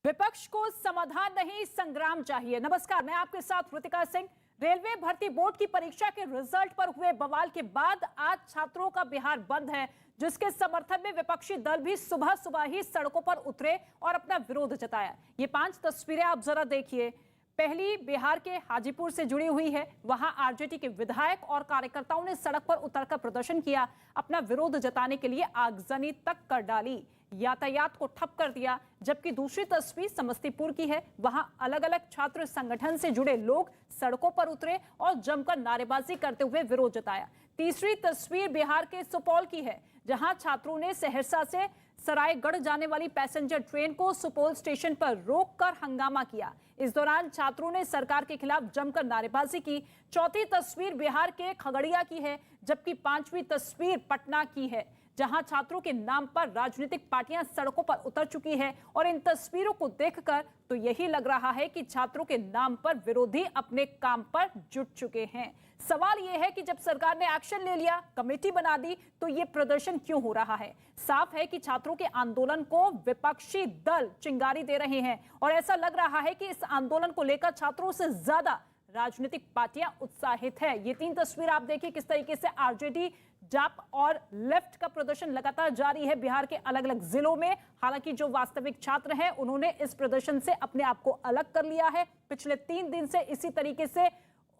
विपक्ष को समाधान नहीं, संग्राम चाहिए। नमस्कार, मैं आपके साथ ऋतिका सिंह। रेलवे भर्ती बोर्ड की परीक्षा के रिजल्ट पर हुए बवाल के बाद आज छात्रों का बिहार बंद है, जिसके समर्थन में विपक्षी दल भी सुबह सुबह ही सड़कों पर उतरे और अपना विरोध जताया। ये 5 तस्वीरें आप जरा देखिए। पहली बिहार के हाजीपुर से जुड़ी हुई है। वहां आरजेडी के विधायक और कार्यकर्ताओं ने सड़क पर उतरकर प्रदर्शन किया, अपना विरोध जताने के लिए आगजनी तक कर डाली, यातायात को ठप कर दिया। जबकि दूसरी तस्वीर समस्तीपुर की है। वहां अलग अलग छात्र संगठन से जुड़े लोग सड़कों पर उतरे और जमकर नारेबाजी करते हुए विरोध जताया। तीसरी तस्वीर बिहार के सुपौल की है, जहां छात्रों ने सहरसा से सरायगढ़ जाने वाली पैसेंजर ट्रेन को सुपौल स्टेशन पर रोककर हंगामा किया। इस दौरान छात्रों ने सरकार के खिलाफ जमकर नारेबाजी की। चौथी तस्वीर बिहार के खगड़िया की है, जबकि 5वीं तस्वीर पटना की है, जहां छात्रों के नाम पर राजनीतिक पार्टियां सड़कों पर उतर चुकी है। और इन तस्वीरों को देखकर तो यही लग रहा है कि छात्रों के नाम पर विरोधी अपने काम पर जुट चुके हैं। सवाल यह है कि जब सरकार ने एक्शन ले लिया, कमेटी बना दी, तो ये प्रदर्शन क्यों हो रहा है? साफ है कि छात्रों के आंदोलन को विपक्षी दल चिंगारी दे रहे हैं और ऐसा लग रहा है कि इस आंदोलन को लेकर छात्रों से ज्यादा राजनीतिक पार्टियां उत्साहित है। ये 3 तस्वीर आप देखिए किस तरीके से आरजेडी, जाप और लेफ्ट का प्रदर्शन लगातार जारी है बिहार के अलग अलग जिलों में। हालांकि जो वास्तविक छात्र हैं, उन्होंने इस प्रदर्शन से अपने आप को अलग कर लिया है। पिछले 3 दिन से इसी तरीके से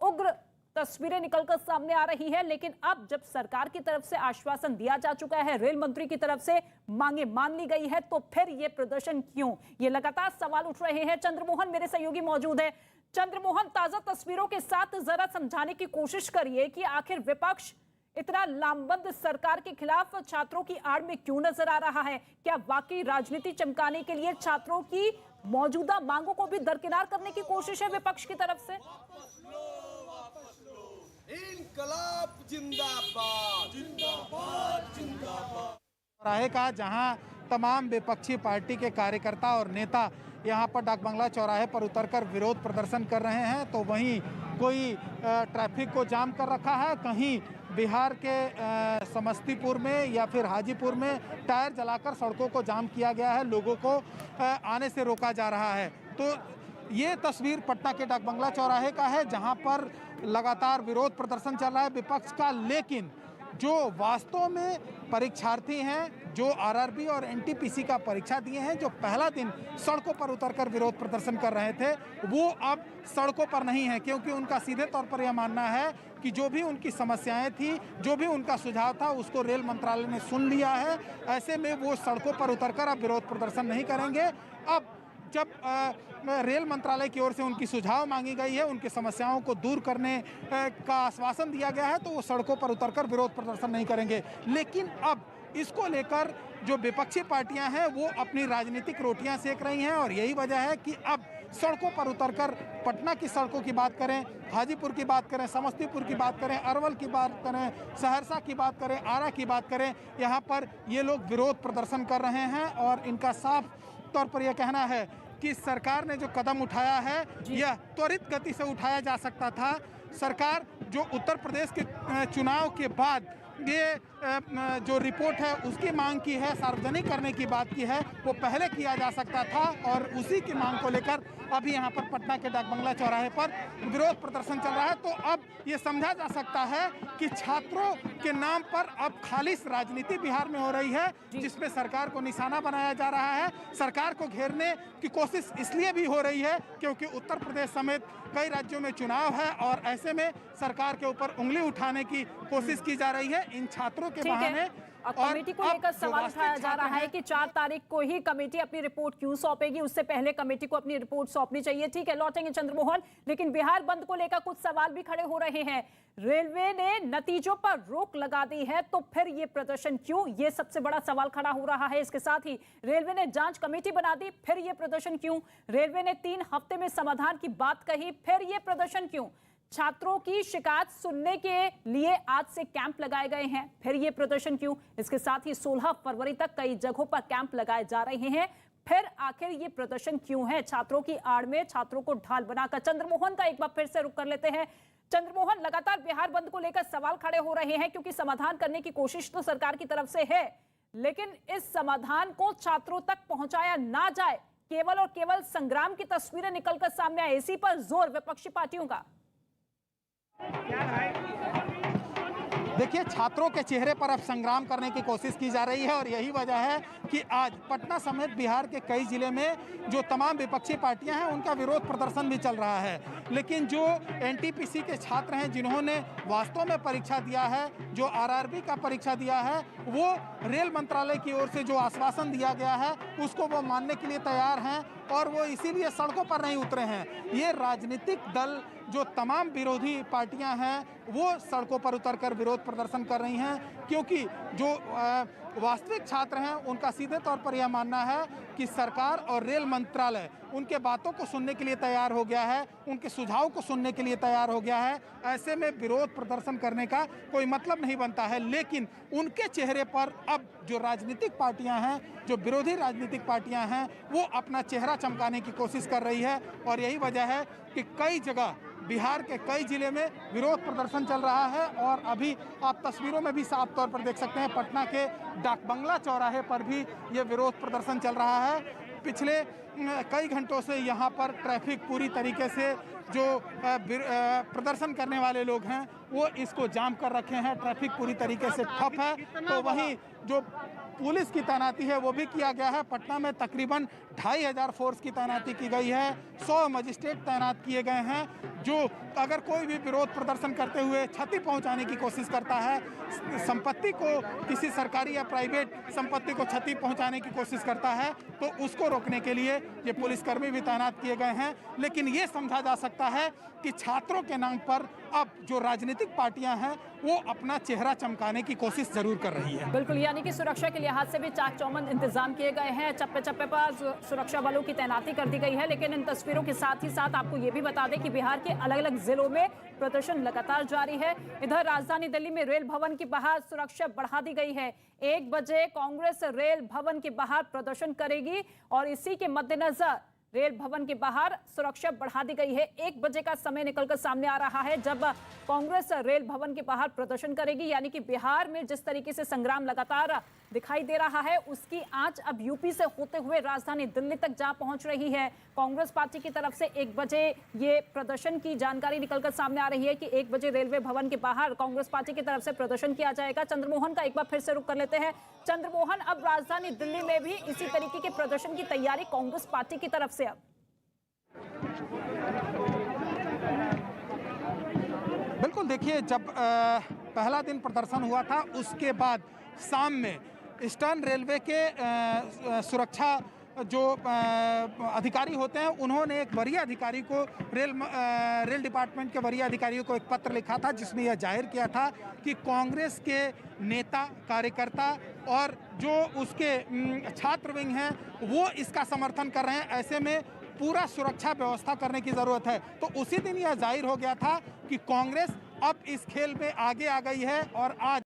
उग्र तस्वीरें निकलकर सामने आ रही है। लेकिन अब जब सरकार की तरफ से आश्वासन दिया जा चुका है, रेल मंत्री की तरफ से मांगे मान ली गई है, तो फिर ये प्रदर्शन क्यों? ये लगातार सवाल उठ रहे हैं। चंद्रमोहन मेरे सहयोगी मौजूद है। चंद्रमोहन, ताजा तस्वीरों के साथ जरा समझाने की कोशिश करिए कि आखिर विपक्ष इतना लामबंद सरकार के खिलाफ छात्रों की आड़ में क्यों नजर आ रहा है? क्या वाकई राजनीति चमकाने के लिए छात्रों की मौजूदा मांगों को भी दरकिनार करने की कोशिश है विपक्ष की तरफ से? इनकलाब जिंदाबाद, जिंदाबाद, जिंदाबाद। चौराहे का जहां तमाम विपक्षी पार्टी के कार्यकर्ता और नेता यहां पर डाक बंगला चौराहे पर उतरकर विरोध प्रदर्शन कर रहे हैं, तो वहीं कोई ट्रैफिक को जाम कर रखा है, कहीं बिहार के समस्तीपुर में या फिर हाजीपुर में टायर जलाकर सड़कों को जाम किया गया है, लोगों को आने से रोका जा रहा है। तो ये तस्वीर पटना के डाक बंगला चौराहे का है, जहां पर लगातार विरोध प्रदर्शन चल रहा है विपक्ष का। लेकिन जो वास्तव में परीक्षार्थी हैं, जो आरआरबी और एनटीपीसी का परीक्षा दिए हैं, जो पहला दिन सड़कों पर उतरकर विरोध प्रदर्शन कर रहे थे, वो अब सड़कों पर नहीं है, क्योंकि उनका सीधे तौर पर यह मानना है कि जो भी उनकी समस्याएं थी, जो भी उनका सुझाव था, उसको रेल मंत्रालय ने सुन लिया है। ऐसे में वो सड़कों पर उतरकर अब विरोध प्रदर्शन नहीं करेंगे। अब जब रेल मंत्रालय की ओर से उनकी सुझाव मांगी गई है, उनकी समस्याओं को दूर करने का आश्वासन दिया गया है, तो वो सड़कों पर उतरकर विरोध प्रदर्शन नहीं करेंगे। लेकिन अब इसको लेकर जो विपक्षी पार्टियां हैं, वो अपनी राजनीतिक रोटियां सेक रही हैं और यही वजह है कि अब सड़कों पर उतरकर पटना की सड़कों की बात करें, हाजीपुर की बात करें, समस्तीपुर की बात करें, अरवल की बात करें, सहरसा की बात करें, आरा की बात करें, यहाँ पर ये लोग विरोध प्रदर्शन कर रहे हैं। और इनका साफ तौर पर यह कहना है कि सरकार ने जो कदम उठाया है, यह त्वरित गति से उठाया जा सकता था। सरकार जो उत्तर प्रदेश के चुनाव के बाद ये जो रिपोर्ट है उसकी मांग की है, सार्वजनिक करने की बात की है, वो पहले किया जा सकता था। और उसी की मांग को लेकर अभी यहाँ पर पटना के डाक बंगला चौराहे पर विरोध प्रदर्शन चल रहा है। तो अब ये समझा जा सकता है कि छात्रों के नाम पर अब खालिश राजनीति बिहार में हो रही है, जिसमें सरकार को निशाना बनाया जा रहा है। सरकार को घेरने की कोशिश इसलिए भी हो रही है क्योंकि उत्तर प्रदेश समेत कई राज्यों में चुनाव है और ऐसे में सरकार के ऊपर उंगली उठाने की कोशिश की जा रही है इन छात्रों के बहाने। और कमेटी को लेकर सवाल उठाया जा रहा है कि 4 तारीख को ही कमेटी अपनी रिपोर्ट क्यों सौंपेगी? उससे पहले कमेटी को अपनी रिपोर्ट सौंपनी चाहिए। ठीक है, लौटेंगे चंद्रमोहन। लेकिन बिहार बंद को लेकर कुछ सवाल भी खड़े हो रहे हैं। रेलवे ने नतीजों पर रोक लगा दी है, तो फिर ये प्रदर्शन क्यों? ये सबसे बड़ा सवाल खड़ा हो रहा है। इसके साथ ही रेलवे ने जांच कमेटी बना दी, फिर ये प्रदर्शन क्यों? रेलवे ने 3 हफ्ते में समाधान की बात कही, फिर ये प्रदर्शन क्यों? छात्रों की शिकायत सुनने के लिए आज से कैंप लगाए गए हैं, फिर ये प्रदर्शन क्यों? इसके साथ ही 16 फरवरी तक कई जगहों पर कैंप लगाए जा रहे हैं, फिर आखिर ये प्रदर्शन क्यों है? छात्रों की आड़ में छात्रों को ढाल बनाकर। चंद्रमोहन का एक बार फिर से रुख कर लेते हैं। चंद्रमोहन, लगातार बिहार बंद को लेकर सवाल खड़े हो रहे हैं, क्योंकि समाधान करने की कोशिश तो सरकार की तरफ से है, लेकिन इस समाधान को छात्रों तक पहुंचाया ना जाए, केवल और केवल संग्राम की तस्वीरें निकलकर सामने आई, इसी पर जोर विपक्षी पार्टियों का। देखिए, छात्रों के चेहरे पर अब संग्राम करने की कोशिश की जा रही है और यही वजह है कि आज पटना समेत बिहार के कई जिले में जो तमाम विपक्षी पार्टियां हैं उनका विरोध प्रदर्शन भी चल रहा है। लेकिन जो एनटीपीसी के छात्र हैं जिन्होंने वास्तव में परीक्षा दिया है, जो आरआरबी का परीक्षा दिया है, वो रेल मंत्रालय की ओर से जो आश्वासन दिया गया है उसको वो मानने के लिए तैयार हैं और वो इसीलिए सड़कों पर नहीं उतरे हैं। ये राजनीतिक दल, जो तमाम विरोधी पार्टियां हैं, वो सड़कों पर उतरकर विरोध प्रदर्शन कर रही हैं, क्योंकि जो वास्तविक छात्र हैं उनका सीधे तौर पर यह मानना है कि सरकार और रेल मंत्रालय उनके बातों को सुनने के लिए तैयार हो गया है, उनके सुझाव को सुनने के लिए तैयार हो गया है। ऐसे में विरोध प्रदर्शन करने का कोई मतलब नहीं बनता है। लेकिन उनके चेहरे पर अब जो राजनीतिक पार्टियां हैं, जो विरोधी राजनीतिक पार्टियां हैं, वो अपना चेहरा चमकाने की कोशिश कर रही है और यही वजह है कि कई जगह बिहार के कई जिले में विरोध प्रदर्शन चल रहा है। और अभी आप तस्वीरों में भी साफ तौर पर देख सकते हैं, पटना के डाक बंगला चौराहे पर भी ये विरोध प्रदर्शन चल रहा है। पिछले कई घंटों से यहाँ पर ट्रैफिक पूरी तरीके से, जो प्रदर्शन करने वाले लोग हैं वो इसको जाम कर रखे हैं, ट्रैफिक पूरी तरीके से ठप है। तो वहीं जो पुलिस की तैनाती है वो भी किया गया है। पटना में तकरीबन 2500 फोर्स की तैनाती की गई है, 100 मजिस्ट्रेट तैनात किए गए हैं, जो अगर कोई भी विरोध प्रदर्शन करते हुए क्षति पहुंचाने की कोशिश करता है, संपत्ति को, किसी सरकारी या प्राइवेट संपत्ति को क्षति पहुंचाने की कोशिश करता है, तो उसको रोकने के लिए ये पुलिसकर्मी भी तैनात किए गए हैं। लेकिन ये समझा जा सकता है कि छात्रों के नाम पर अब जो राजनीतिक पार्टियां हैं वो अपना चेहरा चमकाने की कोशिश जरूर कर रही है। बिल्कुल, यानी कि सुरक्षा के लिहाज से भी चाक चौबंद इंतजाम किए गए हैं, चप्पे चप्पे पर सुरक्षा बलों की तैनाती कर दी गई है। लेकिन इन तस्वीरों के साथ ही साथ आपको ये भी बता दें कि बिहार के अलग अलग जिलों में प्रदर्शन लगातार जारी है। इधर राजधानी दिल्ली में रेल भवन के बाहर सुरक्षा बढ़ा दी गई है। 1 बजे कांग्रेस रेल भवन के बाहर प्रदर्शन करेगी और इसी के मद्देनजर रेल भवन के बाहर सुरक्षा बढ़ा दी गई है। 1 बजे का समय निकलकर सामने आ रहा है जब कांग्रेस रेल भवन के बाहर प्रदर्शन करेगी। यानी कि बिहार में जिस तरीके से संग्राम लगातार दिखाई दे रहा है, उसकी आंच अब यूपी से होते हुए राजधानी दिल्ली तक जा पहुंच रही है। कांग्रेस पार्टी की तरफ से 1 बजे ये प्रदर्शन की जानकारी निकलकर सामने आ रही है कि 1 बजे रेलवे भवन के बाहर कांग्रेस पार्टी की तरफ से प्रदर्शन किया जाएगा। चंद्रमोहन का एक बार फिर से रुख कर लेते हैं। चंद्रमोहन, अब राजधानी दिल्ली में भी इसी तरीके के प्रदर्शन की तैयारी कांग्रेस पार्टी की तरफ से अब बिल्कुल, देखिए, जब पहला दिन प्रदर्शन हुआ था उसके बाद शाम में ईस्टर्न रेलवे के सुरक्षा जो अधिकारी होते हैं उन्होंने एक वरीय अधिकारी को, रेल डिपार्टमेंट के वरीय अधिकारियों को एक पत्र लिखा था जिसमें यह जाहिर किया था कि कांग्रेस के नेता, कार्यकर्ता और जो उसके छात्र विंग हैं वो इसका समर्थन कर रहे हैं। ऐसे में पूरा सुरक्षा व्यवस्था करने की जरूरत है। तो उसी दिन यह जाहिर हो गया था कि कांग्रेस अब इस खेल में आगे आ गई है और आज